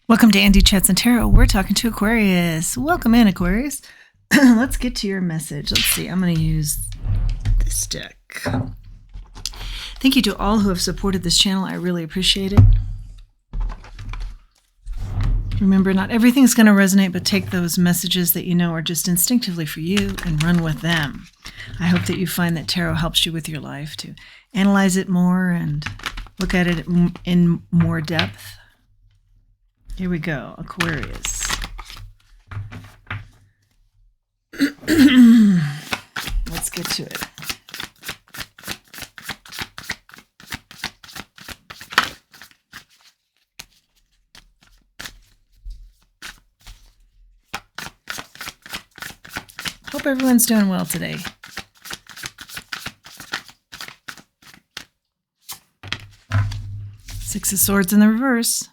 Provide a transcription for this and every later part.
Welcome to Andy Chats and Tarot. We're talking to Aquarius. Welcome in, Aquarius. Let's get to your message. Let's see. I'm going to use this deck. Thank you to all who have supported this channel. I really appreciate it. Remember, not everything's going to resonate, but take those messages that you know are just instinctively for you and run with them. I hope that you find that tarot helps you with your life to analyze it more and look at it in more depth. Here we go, Aquarius. Let's get to it. Hope everyone's doing well today. Six of Swords in the reverse.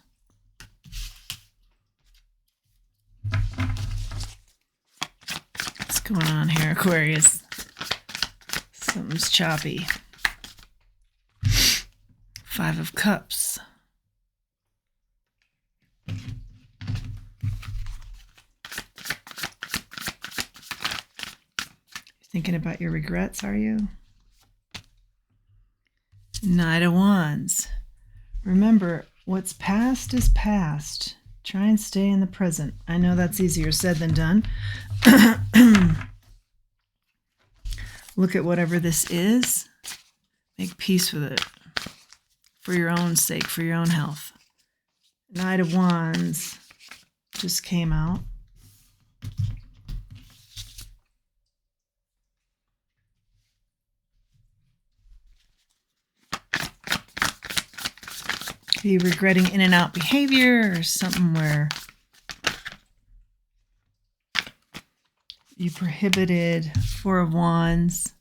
What's going on here, Aquarius? Something's choppy. Five of Cups. Thinking about your regrets, are you? Knight of Wands. Remember, what's past is past. Try and stay in the present. I know that's easier said than done. Look at whatever this is. Make peace with it. For your own sake, for your own health. Knight of Wands just came out. Are you regretting in and out behavior or something where you prohibited Four of Wands,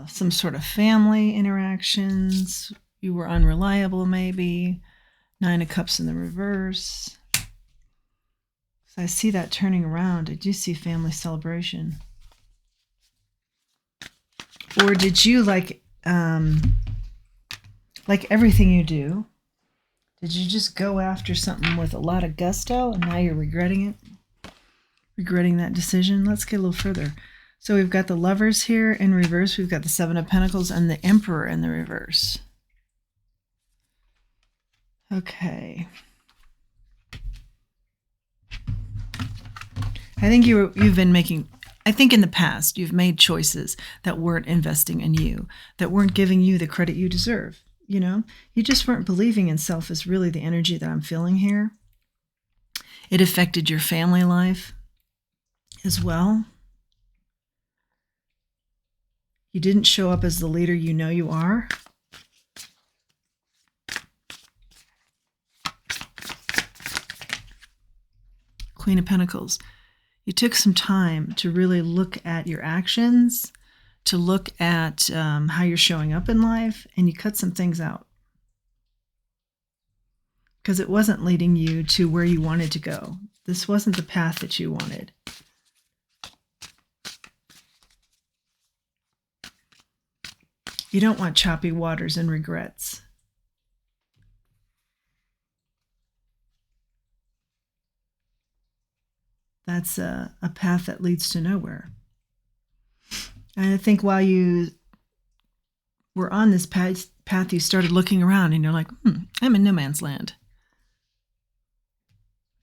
some sort of family interactions, you were unreliable maybe, Nine of Cups in the reverse. So I see that turning around. I do see family celebration. Or did you like everything you do, did you just go after something with a lot of gusto and now you're regretting it? Regretting that decision? Let's get a little further. So we've got the Lovers here in reverse. We've got the Seven of Pentacles and the Emperor in the reverse. Okay. I think you've been making... I think in the past you've made choices that weren't investing in you, that weren't giving you the credit you deserve. You know, you just weren't believing in self is really the energy that I'm feeling here. It affected your family life as well. You didn't show up as the leader you know you are. Queen of Pentacles. You took some time to really look at your actions, to look at how you're showing up in life, and you cut some things out because it wasn't leading you to where you wanted to go. This wasn't the path that you wanted. You don't want choppy waters and regrets. That's a path that leads to nowhere. And I think while you were on this path, you started looking around and you're like, I'm in no man's land.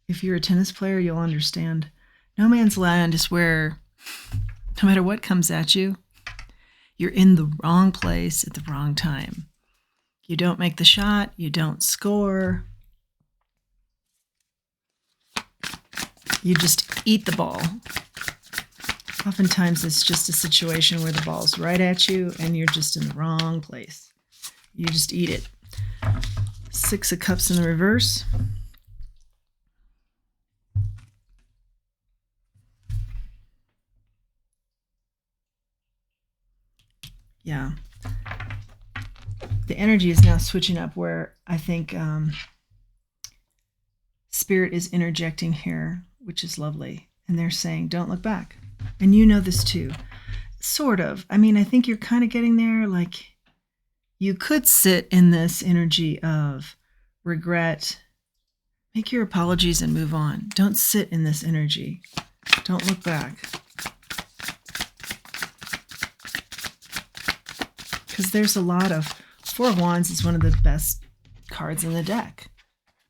If you're a tennis player, you'll understand. No man's land is where, no matter what comes at you, you're in the wrong place at the wrong time. You don't make the shot, you don't score. You just eat the ball. Oftentimes it's just a situation where the ball's right at you and you're just in the wrong place. You just eat it. Six of Cups in the reverse. Yeah. The energy is now switching up where I think Spirit is interjecting here, which is lovely. And they're saying, don't look back. And you know this too. Sort of. I mean, I think you're kind of getting there. Like, you could sit in this energy of regret, Make your apologies and move on. Don't sit in this energy. Don't look back. Because there's a lot of... Four of Wands is one of the best cards in the deck.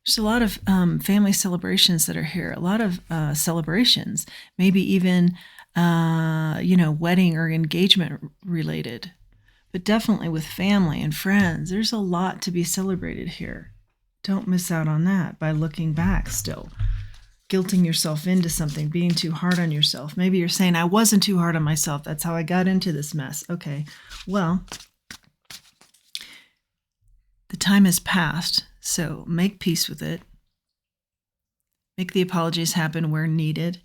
There's a lot of family celebrations that are here. A lot of celebrations. Maybe even, wedding or engagement related. But definitely with family and friends. There's a lot to be celebrated here. Don't miss out on that by looking back still. Guilting yourself into something, being too hard on yourself. Maybe you're saying, I wasn't too hard on myself. That's how I got into this mess. Okay, well, the time has passed, so make peace with it. Make the apologies happen where needed.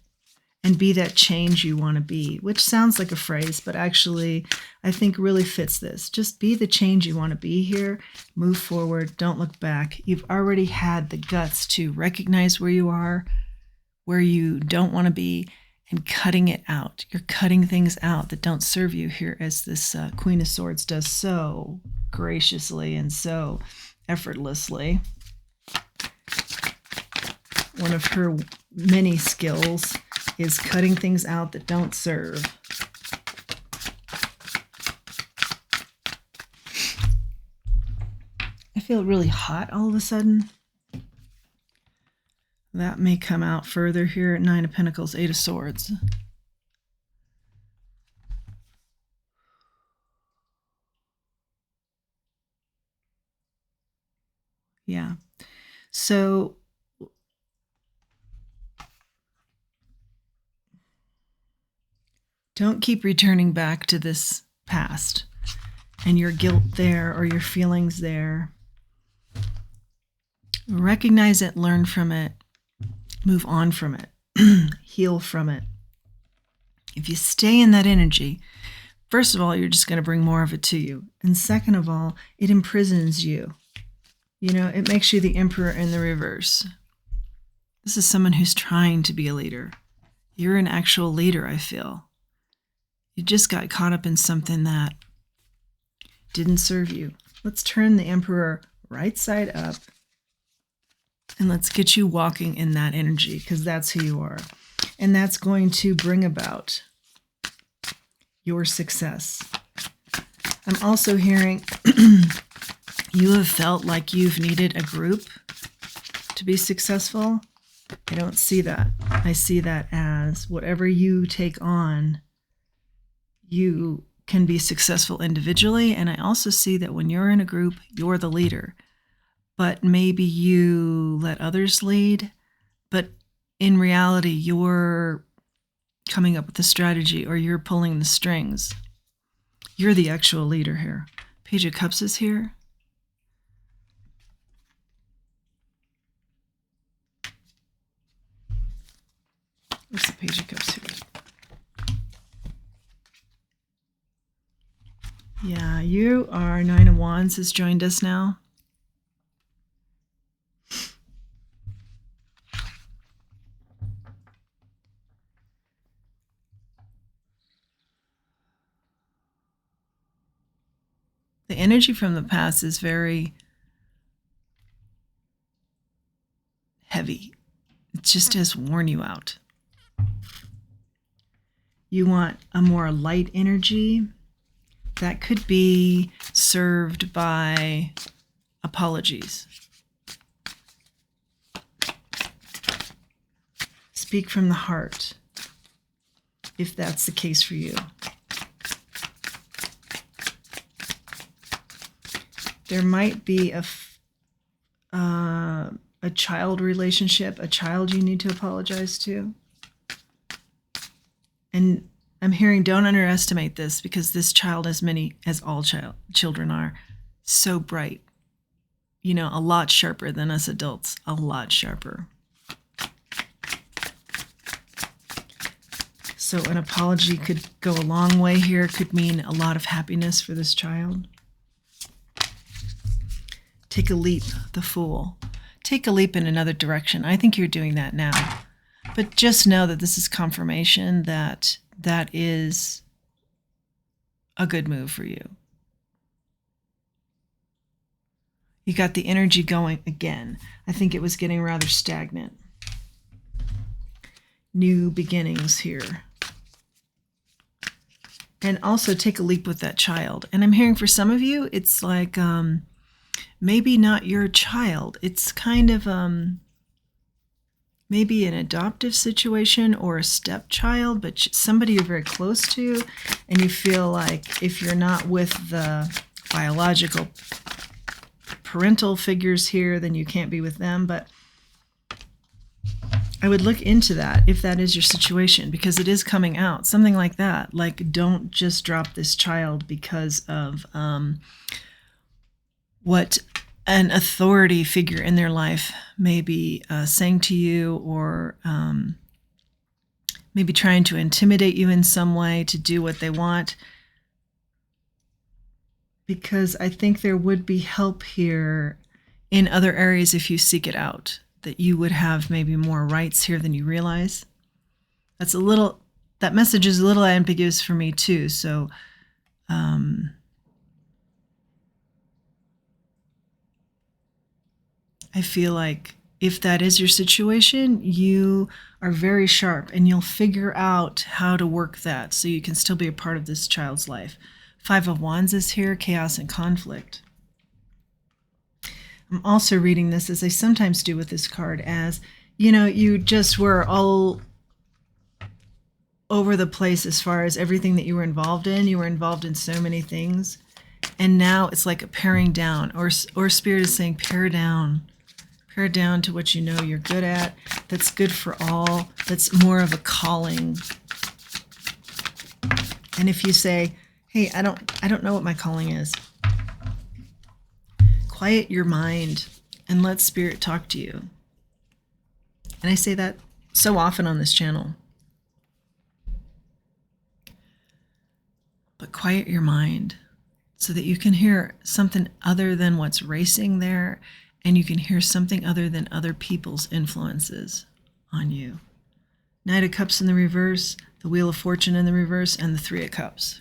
And be that change you want to be, which sounds like a phrase, but actually I think really fits this. Just be the change you want to be here. Move forward. Don't look back. You've already had the guts to recognize where you are, where you don't want to be, and cutting it out. You're cutting things out that don't serve you here, as this Queen of Swords does so graciously and so effortlessly. One of her many skills is cutting things out that don't serve. I feel really hot all of a sudden. That may come out further here at Nine of Pentacles, Eight of Swords. Yeah. So don't keep returning back to this past and your guilt there or your feelings there. Recognize it, learn from it, move on from it, heal from it. If you stay in that energy, first of all, you're just going to bring more of it to you. And second of all, it imprisons you. You know, it makes you the emperor in the reverse. This is someone who's trying to be a leader. You're an actual leader, I feel. You just got caught up in something that didn't serve you. Let's turn the emperor right side up and let's get you walking in that energy, because that's who you are. And that's going to bring about your success. I'm also hearing you have felt like you've needed a group to be successful. I don't see that. I see that as whatever you take on, you can be successful individually. And I also see that when you're in a group, you're the leader. But maybe you let others lead. But in reality, you're coming up with the strategy, or you're pulling the strings. You're the actual leader here. Page of Cups is here. What's the Page of Cups here? Yeah, you are. Nine of Wands has joined us now. The energy from the past is very heavy. It just has worn you out. You want a more light energy that could be served by apologies. Speak from the heart, if that's the case for you. There might be a child relationship, a child you need to apologize to. And I'm hearing, don't underestimate this, because this child, as many as all children are, so bright. You know, a lot sharper than us adults, a lot sharper. So an apology could go a long way here, could mean a lot of happiness for this child. Take a leap, the Fool. Take a leap in another direction. I think you're doing that now. But just know that this is confirmation that that is a good move for you. You got the energy going again. I think it was getting rather stagnant. New beginnings here. And also take a leap with that child. And I'm hearing for some of you, it's like maybe not your child. It's kind of maybe an adoptive situation or a stepchild, but somebody you're very close to, and you feel like if you're not with the biological parental figures here, then you can't be with them. But I would look into that if that is your situation, because it is coming out. Something like that. Like, don't just drop this child because of what an authority figure in their life may be saying to you, or maybe trying to intimidate you in some way to do what they want. Because I think there would be help here in other areas if you seek it out, that you would have maybe more rights here than you realize. That message is a little ambiguous for me too. So I feel like if that is your situation, you are very sharp and you'll figure out how to work that so you can still be a part of this child's life. 5 of Wands is here, chaos and conflict. I'm also reading this, as I sometimes do with this card, as, you just were all over the place as far as everything that you were involved in. You were involved in so many things. And now it's like a paring down, or Spirit is saying pare down. Pare down to what you know you're good at, that's good for all, that's more of a calling. And if you say, hey, I don't know what my calling is, quiet your mind and let Spirit talk to you. And I say that so often on this channel. But quiet your mind so that you can hear something other than what's racing there, and you can hear something other than other people's influences on you. Knight of Cups in the reverse, the Wheel of Fortune in the reverse, and the 3 of Cups.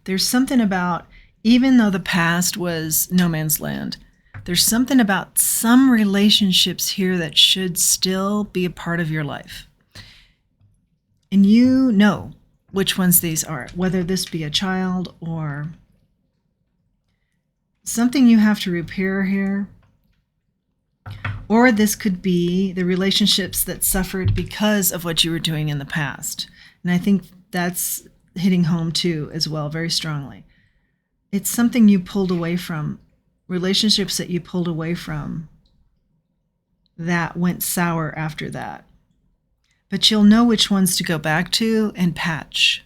There's something about, even though the past was no man's land, there's something about some relationships here that should still be a part of your life. And you know which ones these are, whether this be a child or something you have to repair here. Or this could be the relationships that suffered because of what you were doing in the past. And I think that's hitting home too, as well, very strongly. It's something you pulled away from, relationships that you pulled away from that went sour after that. But you'll know which ones to go back to and patch.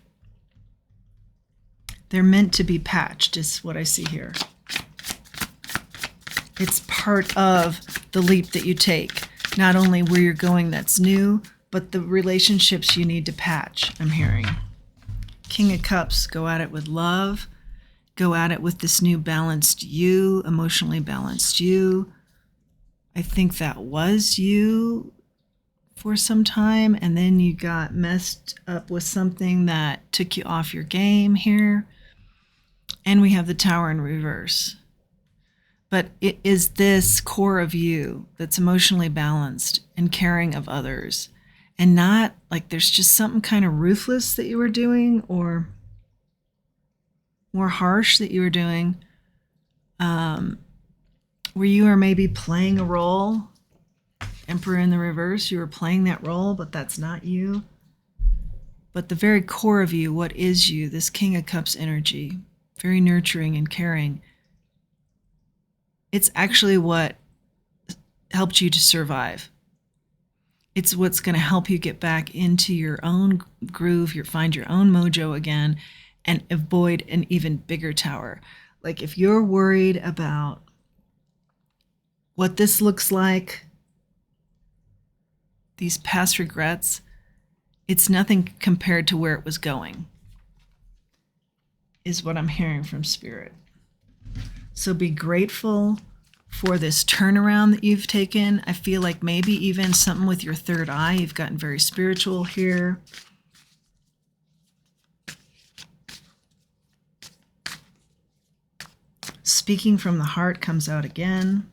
They're meant to be patched, is what I see here. It's part of the leap that you take. Not only where you're going that's new, but the relationships you need to patch, I'm hearing. King of Cups, go at it with love. Go at it with this new balanced you, emotionally balanced you. I think that was you for some time, and then you got messed up with something that took you off your game here. And we have the Tower in reverse. But it is this core of you that's emotionally balanced and caring of others, and not like there's just something kind of ruthless that you were doing or more harsh that you were doing, where you are maybe playing a role. Emperor in the reverse, you were playing that role, but that's not you. But the very core of you, what is you, this King of Cups energy, very nurturing and caring, it's actually what helped you to survive. It's what's going to help you get back into your own groove, find your own mojo again, and avoid an even bigger tower. Like if you're worried about what this looks like, these past regrets, it's nothing compared to where it was going. is what I'm hearing from Spirit. So be grateful for this turnaround that you've taken. I feel like maybe even something with your third eye. You've gotten very spiritual here. Speaking from the heart comes out again.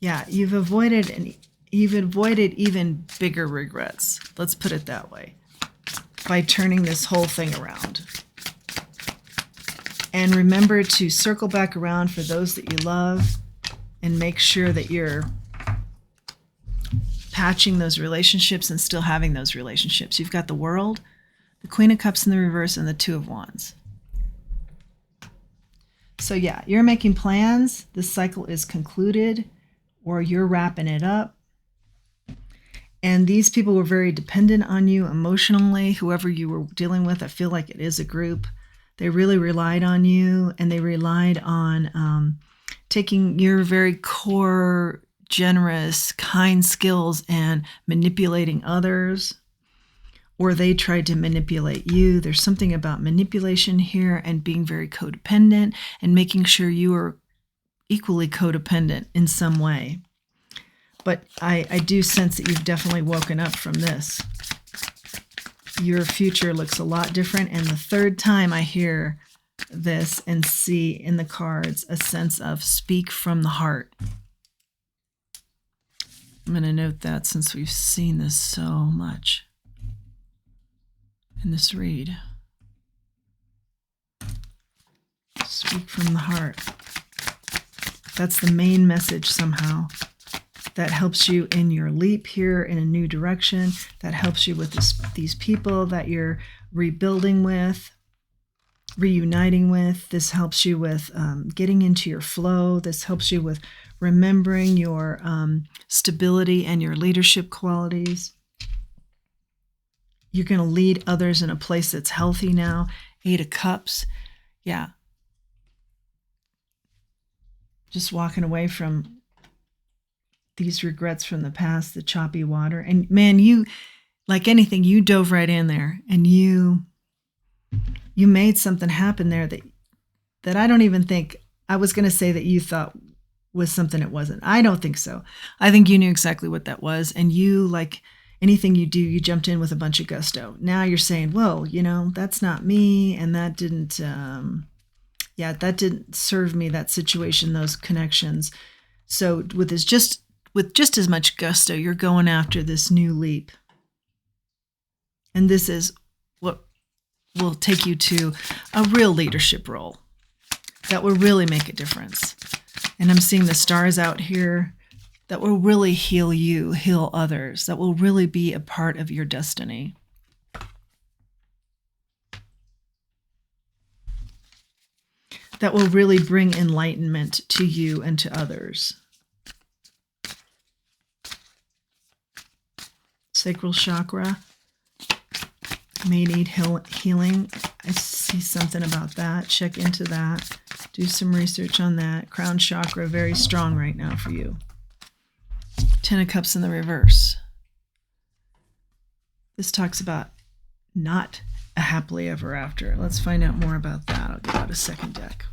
Yeah, you've avoided even bigger regrets. Let's put it that way. By turning this whole thing around. And remember to circle back around for those that you love and make sure that you're patching those relationships and still having those relationships. You've got the World, the Queen of Cups in the reverse, and the Two of Wands. So yeah, you're making plans. This cycle is concluded, or you're wrapping it up. And these people were very dependent on you emotionally, whoever you were dealing with. I feel like it is a group. They really relied on you, and they relied on taking your very core, generous, kind skills and manipulating others, or they tried to manipulate you. There's something about manipulation here and being very codependent and making sure you are equally codependent in some way. But I do sense that you've definitely woken up from this. Your future looks a lot different. And the third time I hear this and see in the cards a sense of speak from the heart. I'm going to note that since we've seen this so much in this read. Speak from the heart. That's the main message somehow. That helps you in your leap here in a new direction. That helps you with these people that you're rebuilding with, reuniting with. This helps you with getting into your flow. This helps you with remembering your stability and your leadership qualities. You're going to lead others in a place that's healthy now. 8 of Cups. Yeah. Just walking away from these regrets from the past, the choppy water. And man, you, like anything, you dove right in there and you made something happen there that I don't even think, I was going to say that you thought was something it wasn't. I don't think so. I think you knew exactly what that was. And you, like anything you do, you jumped in with a bunch of gusto. Now you're saying, whoa, that's not me. And that didn't, that didn't serve me, that situation, those connections. So with just as much gusto, you're going after this new leap. And this is what will take you to a real leadership role that will really make a difference. And I'm seeing the stars out here that will really heal you, heal others, that will really be a part of your destiny. That will really bring enlightenment to you and to others. Sacral chakra may need healing. I see something about that. Check into that. Do some research on that. Crown chakra, very strong right now for you. 10 of Cups in the reverse. This talks about not a happily ever after. Let's find out more about that. I'll get out a second deck.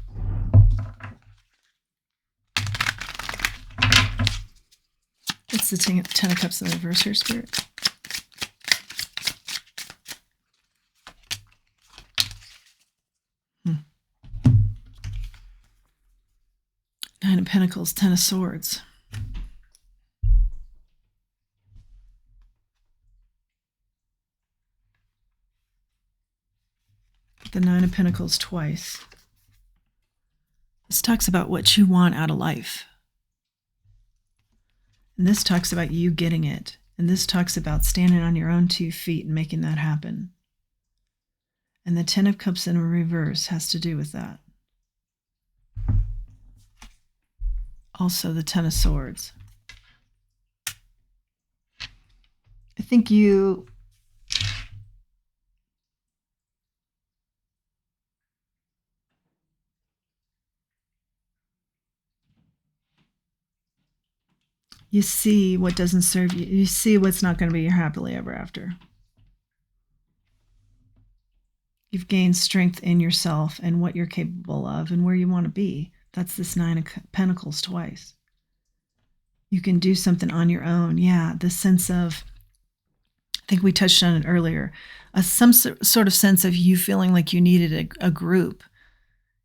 It's the 10 of Cups in the reverse here, Spirit. Nine of Pentacles, 10 of Swords. The 9 of Pentacles twice. This talks about what you want out of life. And this talks about you getting it. And this talks about standing on your own 2 feet and making that happen. And the 10 of Cups in reverse has to do with that. Also the 10 of Swords. I think you see what doesn't serve you. You see what's not going to be your happily ever after. You've gained strength in yourself and what you're capable of and where you want to be. That's this 9 of Pentacles twice. You can do something on your own. Yeah, the sense of, I think we touched on it earlier, some sort of sense of you feeling like you needed a group.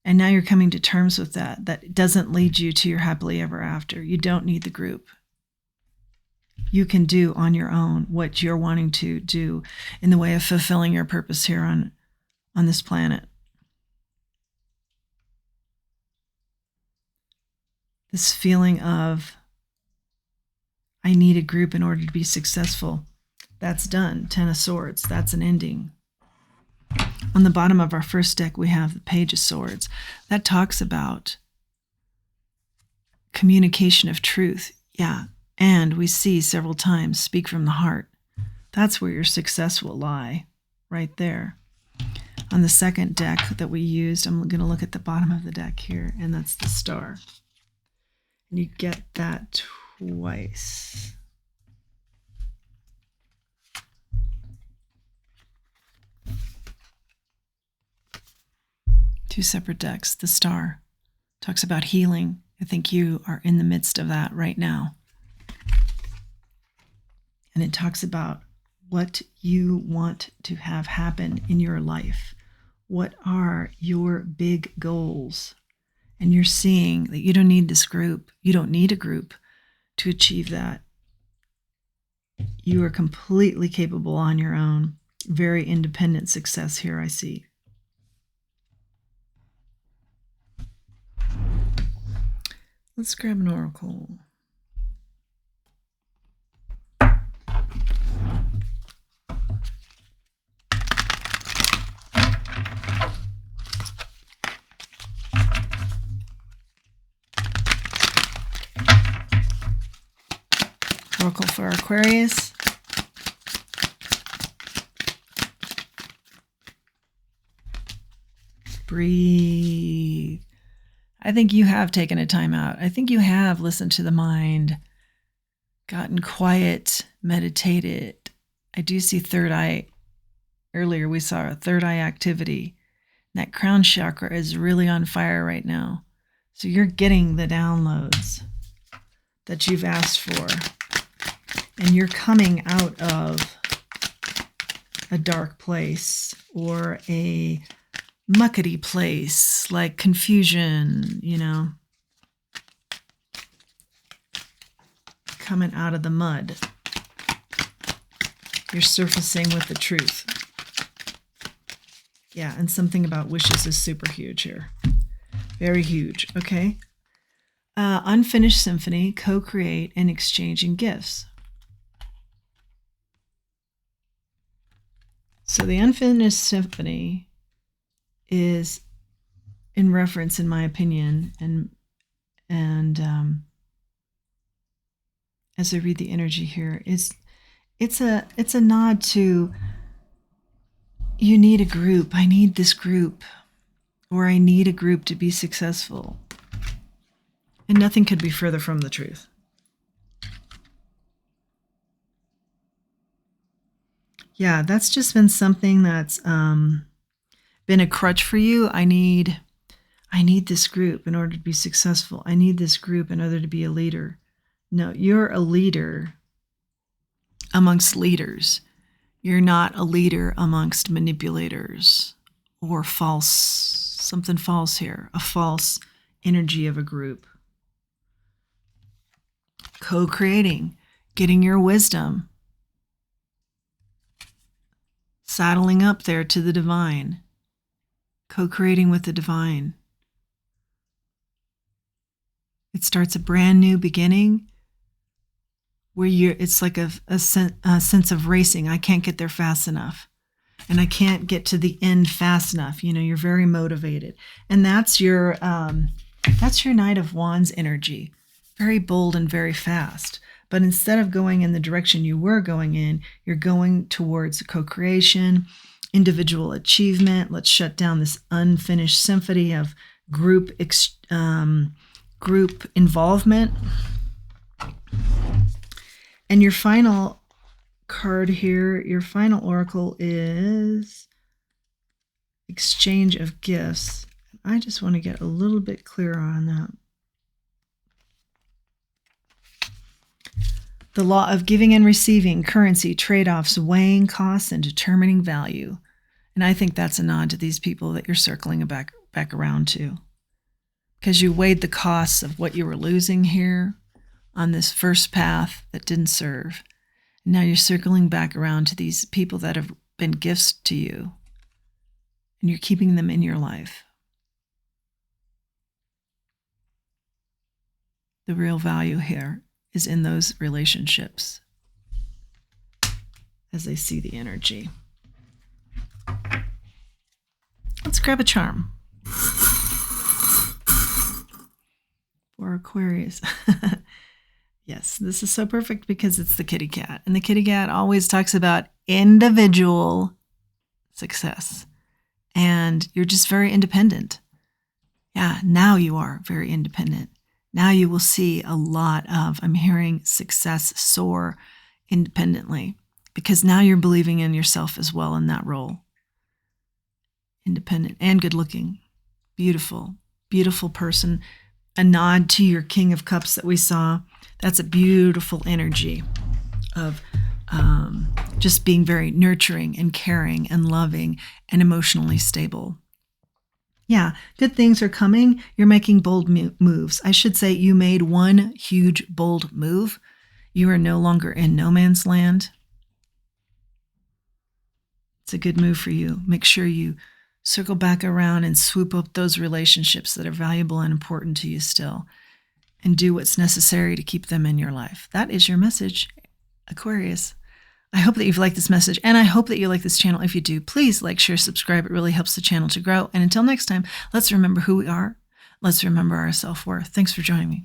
And now you're coming to terms with that. That doesn't lead you to your happily ever after. You don't need the group. You can do on your own what you're wanting to do in the way of fulfilling your purpose here on this planet. This feeling of, I need a group in order to be successful. That's done. 10 of Swords. That's an ending. On the bottom of our first deck, we have the Page of Swords. That talks about communication of truth. Yeah. And we see several times, speak from the heart. That's where your success will lie, right there. On the second deck that we used, I'm going to look at the bottom of the deck here, and that's the Star. And you get that twice. Two separate decks. The Star talks about healing. I think you are in the midst of that right now. And it talks about what you want to have happen in your life. What are your big goals? And you're seeing that you don't need this group. You don't need a group to achieve that. You are completely capable on your own. Very independent success here, I see. Let's grab an oracle. Oracle for Aquarius. Breathe. I think you have taken a time out. I think you have listened to the mind, gotten quiet, meditated. I do see third eye. Earlier we saw a third eye activity. That crown chakra is really on fire right now. So you're getting the downloads that you've asked for. And you're coming out of a dark place or a muckety place, like confusion, you know, coming out of the mud. You're surfacing with the truth. Yeah, and something about wishes is super huge here. Very huge, okay? Unfinished symphony, co-create, and exchanging gifts. So the unfinished symphony is in reference, in my opinion, and as I read the energy here, it's a nod to, you need a group. I need this group, or I need a group to be successful. And nothing could be further from the truth. Yeah, that's just been something that's been a crutch for you. I need this group in order to be successful. I need this group in order to be a leader. No, you're a leader amongst leaders. You're not a leader amongst manipulators or something false here, a false energy of a group. Co-creating, getting your wisdom, saddling up there to the divine, co-creating with the divine. It starts a brand new beginning where it's like a sense of racing. I can't get there fast enough, and I can't get to the end fast enough. You know, you're very motivated, and that's your Knight of Wands energy. Very bold and very fast. But instead of going in the direction you were going in, you're going towards co-creation, individual achievement. Let's shut down this unfinished symphony of group involvement. And your final card here, your final oracle is exchange of gifts. I just want to get a little bit clearer on that. The law of giving and receiving, currency, trade-offs, weighing costs, and determining value. And I think that's a nod to these people that you're circling back around to. Because you weighed the costs of what you were losing here on this first path that didn't serve. And now you're circling back around to these people that have been gifts to you. And you're keeping them in your life. The real value here is in those relationships as I see the energy. Let's grab a charm for Aquarius. Yes, this is so perfect because it's the kitty cat. And the kitty cat always talks about individual success. And you're just very independent. Yeah, now you are very independent. Now you will see a lot of, I'm hearing success soar independently because now you're believing in yourself as well in that role. Independent and good looking. Beautiful, beautiful person. A nod to your King of Cups that we saw. That's a beautiful energy of just being very nurturing and caring and loving and emotionally stable. Yeah, good things are coming. You're making bold moves. I should say you made one huge, bold move. You are no longer in no man's land. It's a good move for you. Make sure you circle back around and swoop up those relationships that are valuable and important to you still, and do what's necessary to keep them in your life. That is your message, Aquarius. I hope that you've liked this message, and I hope that you like this channel. If you do, please like, share, subscribe. It really helps the channel to grow. And until next time, let's remember who we are. Let's remember our self-worth. Thanks for joining me.